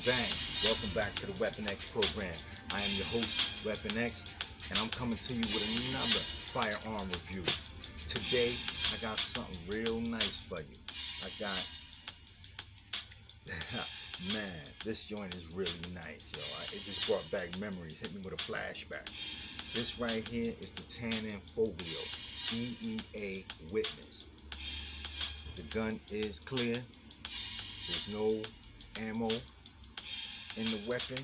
bang. Welcome back to the Weapon X program. I am your host, Weapon X, and I'm coming to you with another firearm review. Today, I got something real nice for you. I got, man, this joint is really nice, yo. It just brought back memories, hit me with a flashback. This right here is the TANFOGLIO EEA Witness. The gun is clear. There's no ammo in the weapon.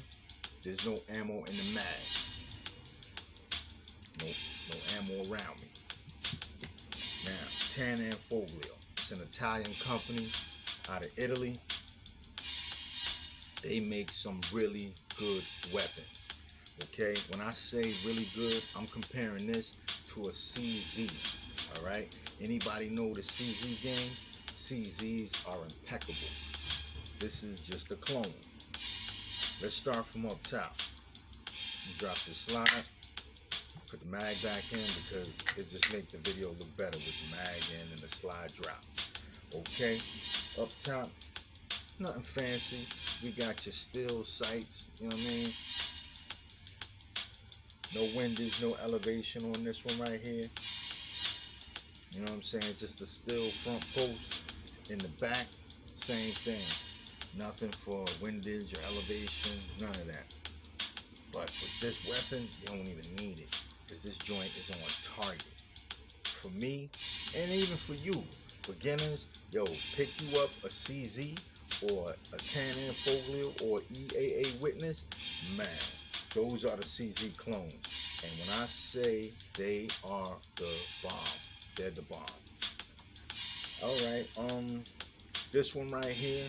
There's no ammo in the mag. No ammo around me. Now, TANFOGLIO. It's an Italian company out of Italy. They make some really good weapons. Okay, when I say really good, I'm comparing this to a CZ. All right, anybody know the CZ game? CZs are impeccable. This is just a clone. Let's start from up top. Drop the slide, put the mag back in because it just makes the video look better with the mag in and the slide drop. Okay, up top, nothing fancy. We got your steel sights, you know what I mean? No windage, no elevation on this one right here. You know what I'm saying? Just a steel front post. In the back, same thing. Nothing for windage or elevation, none of that. But with this weapon, you don't even need it because this joint is on target. For me, and even for you, beginners, yo, pick you up a CZ or a TANFOGLIO or EAA Witness, man, those are the CZ clones. And when I say they are the bomb, they're the bomb. All right, this one right here,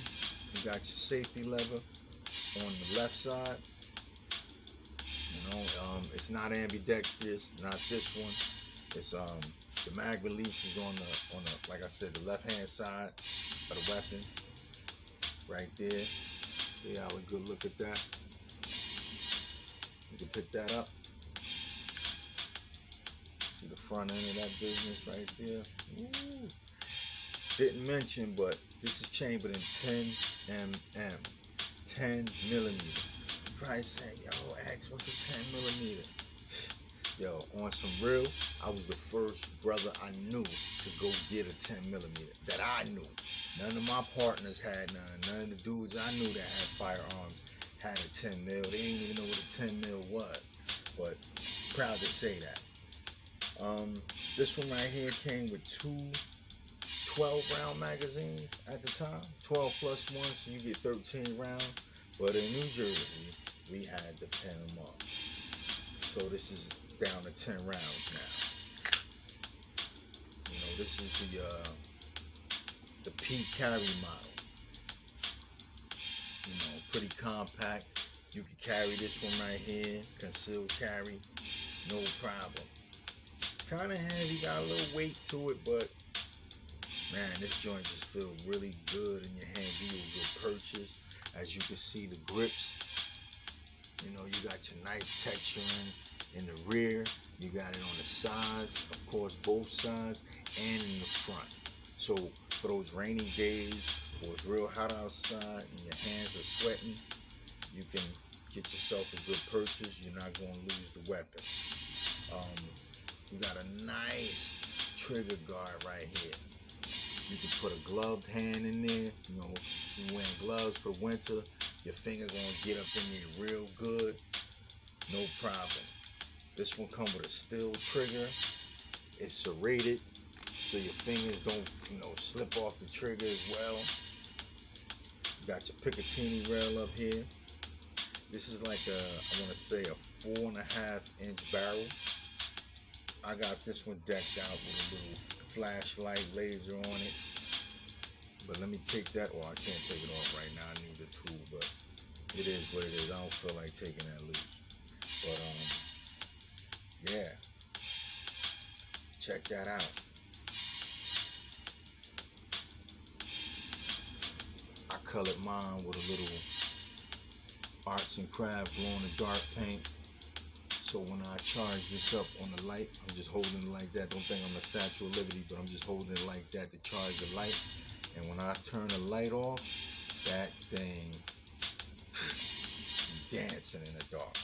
you got your safety lever on the left side. You know, it's not ambidextrous, not this one. It's the mag release is on the like I said, the left hand side of the weapon, right there. See how a good look at that. You can pick that up. See the front end of that business right there. Ooh. Didn't mention, but this is chambered in 10 mm, 10 millimeter. You probably saying, yo, X, what's a 10 millimeter? Yo, on some real, I was the first brother I knew to go get a 10 millimeter that I knew. None of my partners had none. None of the dudes I knew that had firearms had a 10 mil. They didn't even know what a 10 mil was. But proud to say that. This one right here came with two 12 round magazines at the time. 12 plus 1, so you get 13 rounds. But in New Jersey, we had to pen them up. So this is down to 10 rounds now. You know, this is the P carry model. You know, pretty compact. You can carry this one right here, concealed carry, no problem. Kind of heavy, got a little weight to it, but man, this joint just feels really good in your hand. Give you a good purchase. As you can see, the grips. You know, you got your nice texturing in the rear. You got it on the sides, of course, both sides, and in the front. So for those rainy days, or it's real hot outside and your hands are sweating, you can get yourself a good purchase. You're not going to lose the weapon. You got a nice trigger guard right here. You can put a gloved hand in there. You know, you're wearing gloves for winter. Your finger gonna get up in there real good. No problem. This one comes with a steel trigger. It's serrated, so your fingers don't, you know, slip off the trigger as well. You got your Picatinny rail up here. This is like I want to say a 4.5 inch barrel. I got this one decked out with a little flashlight laser on it. But let me take that, well, I can't take it off right now. I need the tool, but it is what it is. I don't feel like taking that loose. But yeah, check that out. I colored mine with a little arts and craft glow in the dark paint. So when I charge this up on the light, I'm just holding it like that. Don't think I'm a Statue of Liberty, but I'm just holding it like that to charge the light. And when I turn the light off, that thing, dancing in the dark.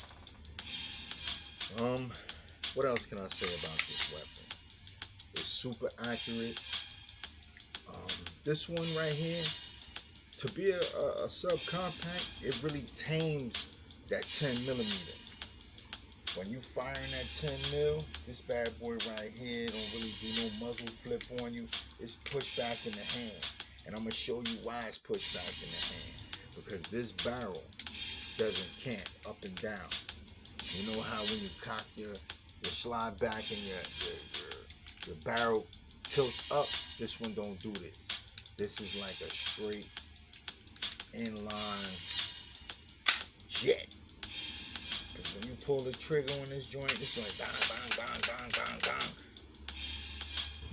What else can I say about this weapon? It's super accurate. This one right here, to be a subcompact, it really tames that 10 millimeter. When you firing that 10 mil, this bad boy right here don't really do no muzzle flip on you. It's pushed back in the hand. And I'm going to show you why it's pushed back in the hand. Because this barrel doesn't cant up and down. You know how when you cock your slide back and your barrel tilts up? This one don't do this. This is like a straight inline jet. Because when you pull the trigger on this joint bang, bang, bang, bang, bang, bang.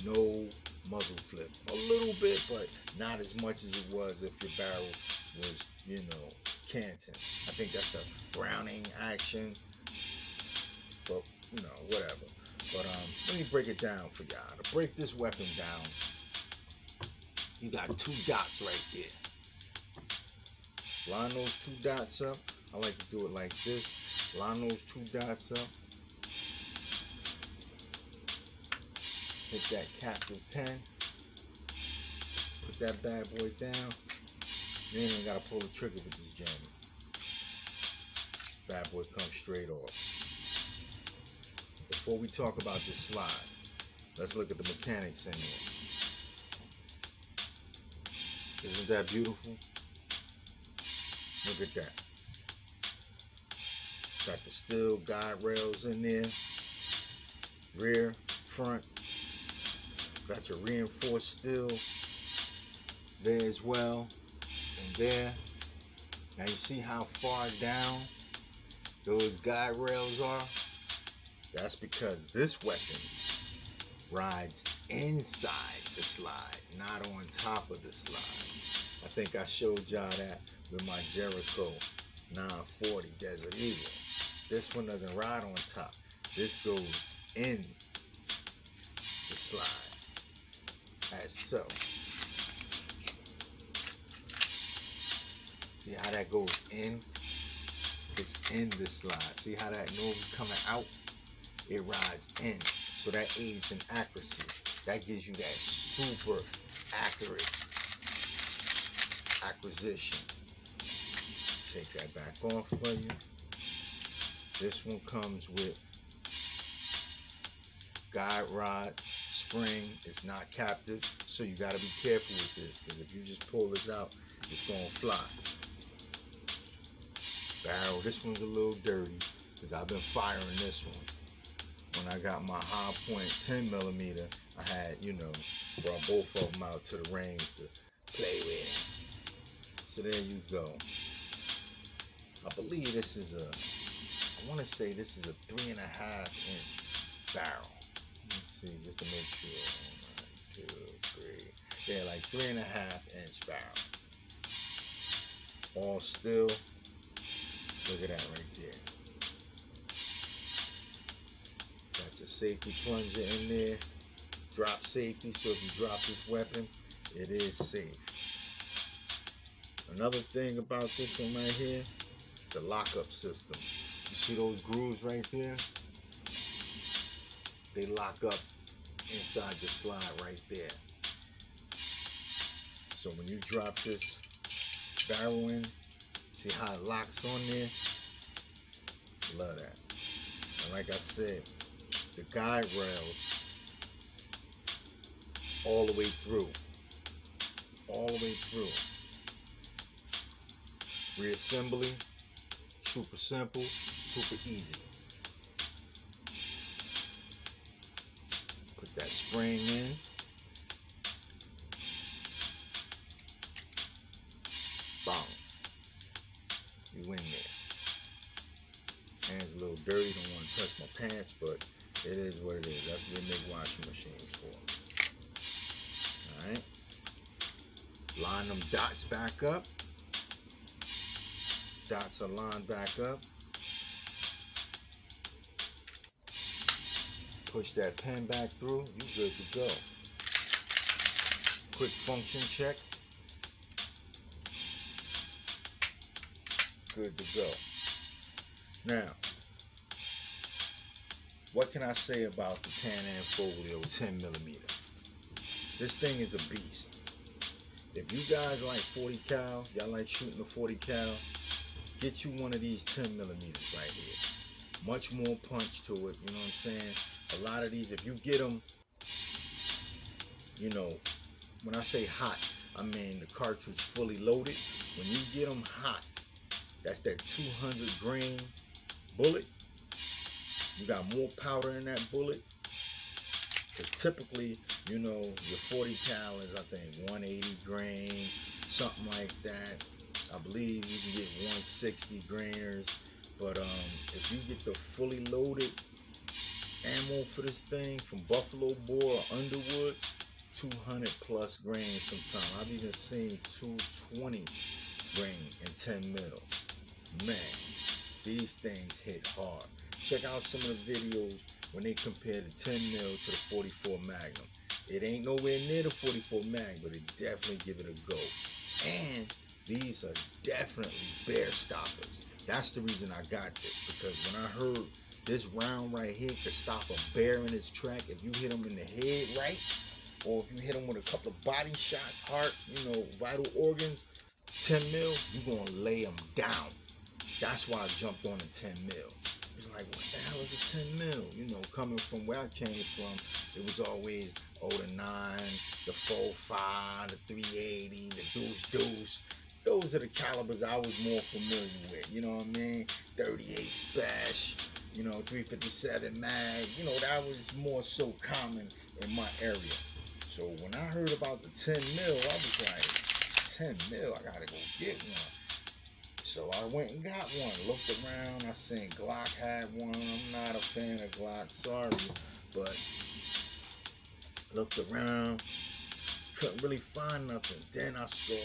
No muzzle flip. A little bit, but not as much as it was if your barrel was, canting. I think that's the Browning action. But, whatever. But let me break it down for y'all. To break this weapon down, you got 2 dots right there. Line those 2 dots up. I like to do it like this. Line those 2 dots up. Hit that captive 10. Put that bad boy down. You ain't even gotta pull the trigger with this jammer. Bad boy comes straight off. Before we talk about this slide, let's look at the mechanics in here. Isn't that beautiful? Look at that. Got the steel guide rails in there. Rear, front. Got your reinforced steel there as well. And there. Now you see how far down those guide rails are? That's because this weapon rides inside the slide, not on top of the slide. I think I showed y'all that with my Jericho 940 Desert Eagle. This one doesn't ride on top. This goes in the slide, as so. See how that goes in? It's in the slide. See how that nose is coming out? It rides in. So that aids in accuracy. That gives you that super accurate acquisition. Take that back off for you. This one comes with guide rod spring. It's not captive, so you got to be careful with this, because if you just pull this out, it's going to fly. Barrel, this one's a little dirty because I've been firing this one. When I got my high point 10 millimeter, I had, brought both of them out to the range to play with it. So there you go. I believe this is I want to say this is a 3.5 inch barrel. Let's see, just to make sure. 1, 2, 3. Yeah, like 3.5 inch barrel. All steel. Look at that right there. Got your safety plunger in there. Drop safety, so if you drop this weapon, it is safe. Another thing about this one right here, the lockup system. You see those grooves right there? They lock up inside your slide right there. So when you drop this barrel in, see how it locks on there? Love that. And like I said, the guide rails all the way through. All the way through. Reassembly, super simple, super easy. Put that spring in. Bang. You in there. Hands a little dirty, don't want to touch my pants, but it is what it is. That's what they make washing machines for. Alright. Line them dots back up. Dots are lined back up. Push that pen back through. You good to go. Quick function check. Good to go. Now, what can I say about the TANFOGLIO 10 millimeter? This thing is a beast. If you guys like 40 cal, y'all like shooting a 40 cal, get you one of these 10 millimeters right here. Much more punch to it, you know what I'm saying? A lot of these, if you get them, you know, when I say hot, I mean the cartridge fully loaded. When you get them hot, that's that 200 grain bullet. You got more powder in that bullet. Because typically, you know, your 40 cal is, I think, 180 grain, something like that. I believe you can get 160 grainers. But if you get the fully loaded ammo for this thing from Buffalo Bore or Underwood, 200 plus grains sometimes. I've even seen 220 grain in 10 mil. Man, these things hit hard. Check out some of the videos when they compare the 10 mil to the 44 Magnum. It ain't nowhere near the 44 Mag, but it definitely give it a go. And these are definitely bear stoppers. That's the reason I got this, because when I heard this round right here could stop a bear in its track if you hit him in the head right, or if you hit him with a couple of body shots, heart, you know, vital organs, 10 mil, you're going to lay him down. That's why I jumped on the 10 mil. It's like, what the hell is a 10 mil? You know, coming from where I came from, it was always the 9, the 4.5, the 380, the deuce. Those are the calibers I was more familiar with. You know what I mean? 38 Special, you know, 357 Mag. You know, that was more so common in my area. So when I heard about the 10 mil, I was like, 10 mil, I gotta go get one. So I went and got one. Looked around, I seen Glock had one. I'm not a fan of Glock, sorry. But looked around, couldn't really find nothing. Then I saw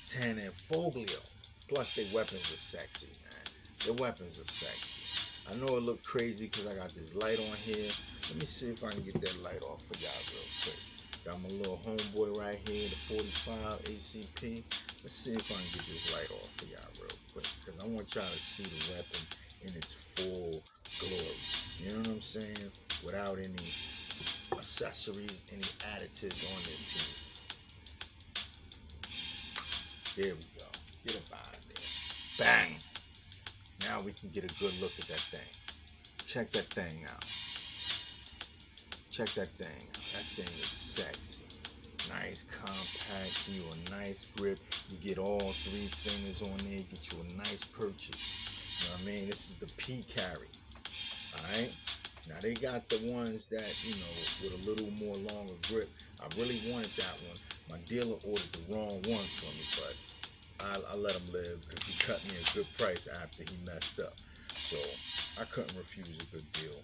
TANFOGLIO. Plus their weapons are sexy, man. Their weapons are sexy. I know it looked crazy because I got this light on here. Let me see if I can get that light off for y'all real quick. Got my little homeboy right here, the 45 ACP. Let's see if I can get this light off for y'all real quick, because I want y'all to see the weapon in its full glory. You know what I'm saying? Without any accessories, any additives on this piece. There we go. Get up out of there. Bang! Now we can get a good look at that thing. Check that thing out. Check that thing out. That thing is sexy. Nice, compact, give you a nice grip. You get all 3 fingers on there, get you a nice purchase. You know what I mean? This is the P carry. Alright? Now they got the ones that, you know, with a little more longer grip. I really wanted that one. My dealer ordered the wrong one for me, but I let him live because he cut me a good price after he messed up. So I couldn't refuse a good deal.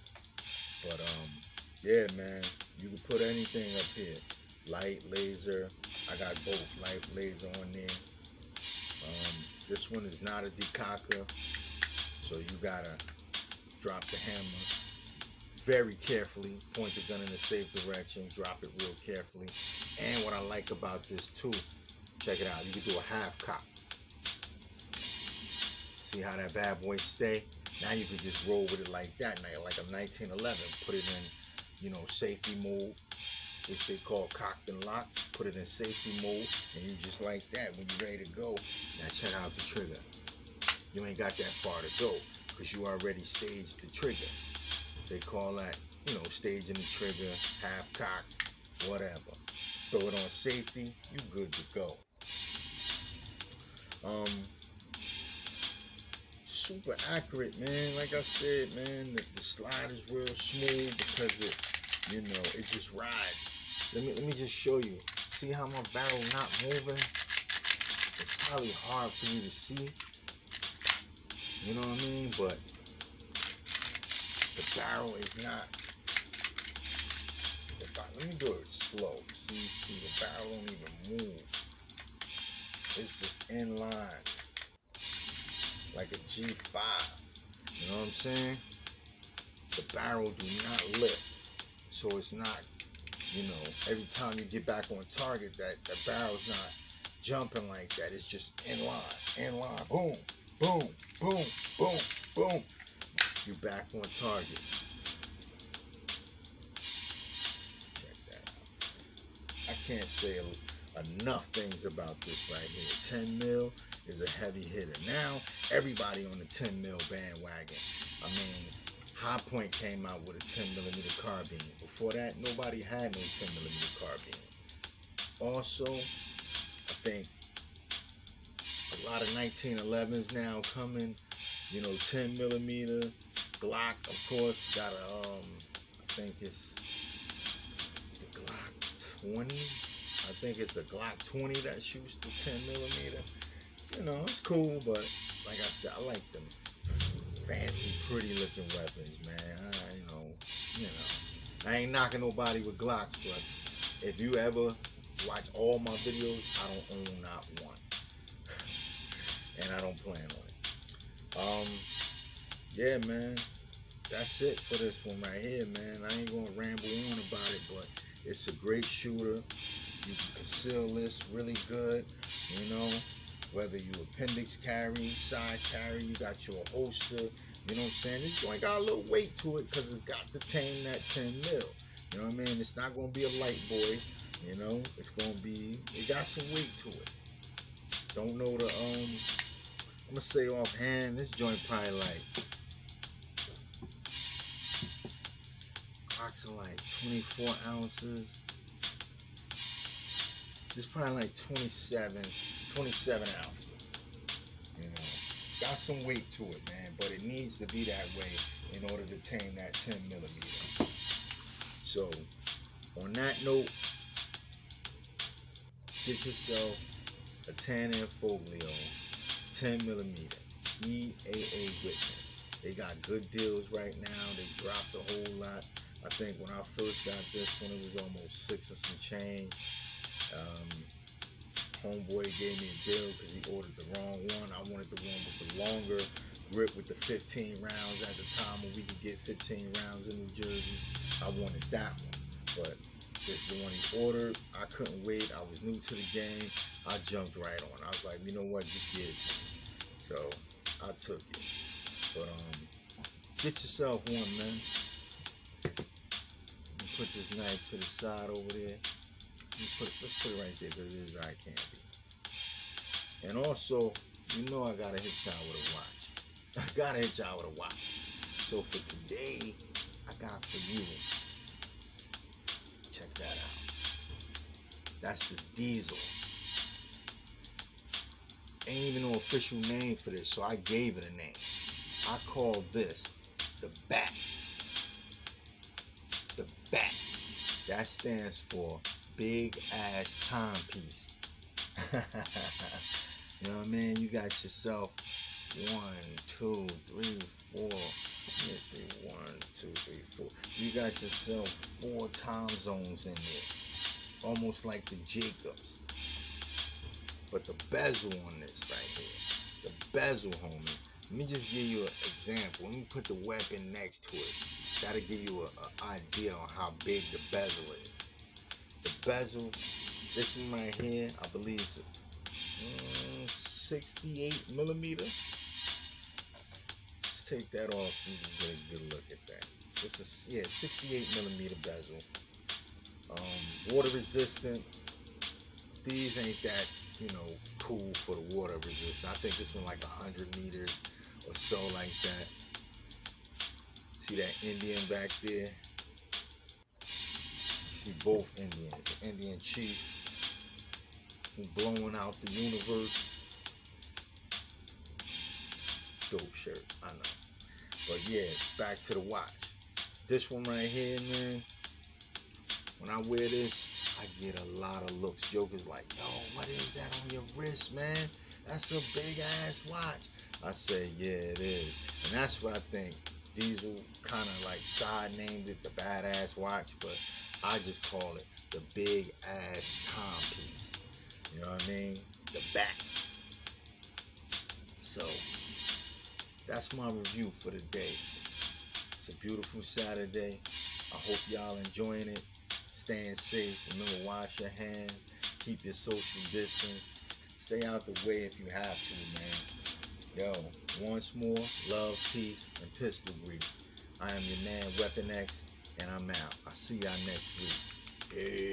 But yeah, man, you can put anything up here. Light, laser. I got both light, laser on there. This one is not a decocker, so you gotta drop the hammer very carefully, point the gun in a safe direction, drop it real carefully. And what I like about this too, check it out, you can do a half cock. See how that bad boy stay? Now you can just roll with it like that, now like a 1911, put it in, you know, safety mode, which they call cocked and locked. Put it in safety mode, and you just like that when you're ready to go. Now check out the trigger. You ain't got that far to go because you already staged the trigger. They call that, you know, staging the trigger, half cock, whatever. Throw it on safety, you good to go. Super accurate, man. Like I said, man, the slide is real smooth because it, you know, it just rides. Let me just show you. See how my barrel not moving? It's probably hard for you to see. You know what I mean? But the barrel is not. Let me do it slow. So you see the barrel don't even move. It's just in line. Like a G5. You know what I'm saying? The barrel do not lift. So it's not, you know, every time you get back on target, that barrel's not jumping like that. It's just in line, boom, boom, boom, boom, boom. You back on target. Check that out. I can't say enough things about this right here. 10 mil is a heavy hitter. Now everybody on the 10 mil bandwagon. I mean, High Point came out with a 10 millimeter carbine. Before that, nobody had no 10 millimeter carbine. Also, I think a lot of 1911s now coming. You know, 10 millimeter. Glock, of course, got a I think it's the Glock 20. I think it's a Glock 20 that shoots the 10 millimeter. You know, it's cool, but like I said, I like them fancy, pretty looking weapons, man. You know, I ain't knocking nobody with Glocks, but if you ever watch all my videos, I don't own not one, and I don't plan on it. Yeah, man, that's it for this one right here, man. I ain't gonna ramble on about it, but it's a great shooter. You can conceal this really good, you know. Whether you appendix carry, side carry, you got your holster, you know what I'm saying? This joint got a little weight to it because it got to tame that 10 mil. You know what I mean? It's not gonna be a light boy, you know. It's gonna be, it got some weight to it. Don't know the I'm gonna say offhand, this joint probably like approximately like 24 ounces. This probably like 27 ounces. You know, got some weight to it, man, but it needs to be that way in order to tame that 10 millimeter. So, on that note, get yourself a TANFOGLIO 10 millimeter EAA Witness. They got good deals right now. They dropped a whole lot. I think when I first got this one, it was almost 6 or some change. Homeboy gave me a deal because he ordered the wrong one. I wanted the one with the longer grip with the 15 rounds at the time when we could get 15 rounds in New Jersey. I wanted that one, but this is the one he ordered. I couldn't wait. I was new to the game. I jumped right on. I was like, you know what, just give it to me. So I took it. But get yourself one, man. You put this knife to the side over there. Let's put it right there because it is eye candy. And also, you know I gotta hit y'all with a watch. I gotta hit y'all with a watch. So for today, I got for you. Check that out. That's the Diesel. Ain't even no official name for this, so I gave it a name. I call this the Bat. The Bat. That stands for Big Ass Timepiece. You know what I mean? You got yourself 1, 2, 3, 4. Let me see, 1, 2, 3, 4. You got yourself 4 time zones in there, almost like the Jacobs. But the bezel on this right here, the bezel, homie. Let me just give you an example. Let me put the weapon next to it. That'll give you an idea on how big the bezel is. The bezel, this one right here, I believe is 68 millimeter. Let's take that off so you can get a good look at that. This is, yeah, 68 millimeter bezel. Water resistant. These ain't that, you know, cool for the water resistant. I think this one like 100 meters or so like that. See that Indian back there? You see both Indians. The Indian chief who blowing out the universe. Dope shirt, I know. But yeah, back to the watch. This one right here, man. When I wear this, I get a lot of looks. Jokers like, yo, what is that on your wrist, man? That's a big ass watch. I say, yeah, it is. And that's what I think. Diesel kind of like side named it the badass watch, but I just call it the big ass timepiece. You know what I mean? The back. So that's my review for the day. It's a beautiful Saturday. I hope y'all enjoying it. Staying safe. Remember, wash your hands. Keep your social distance. Stay out the way if you have to, man. Yo, Once more, love, peace, and pistol grease. I am your man, Weapon X, and I'm out. I'll see y'all next week. Peace.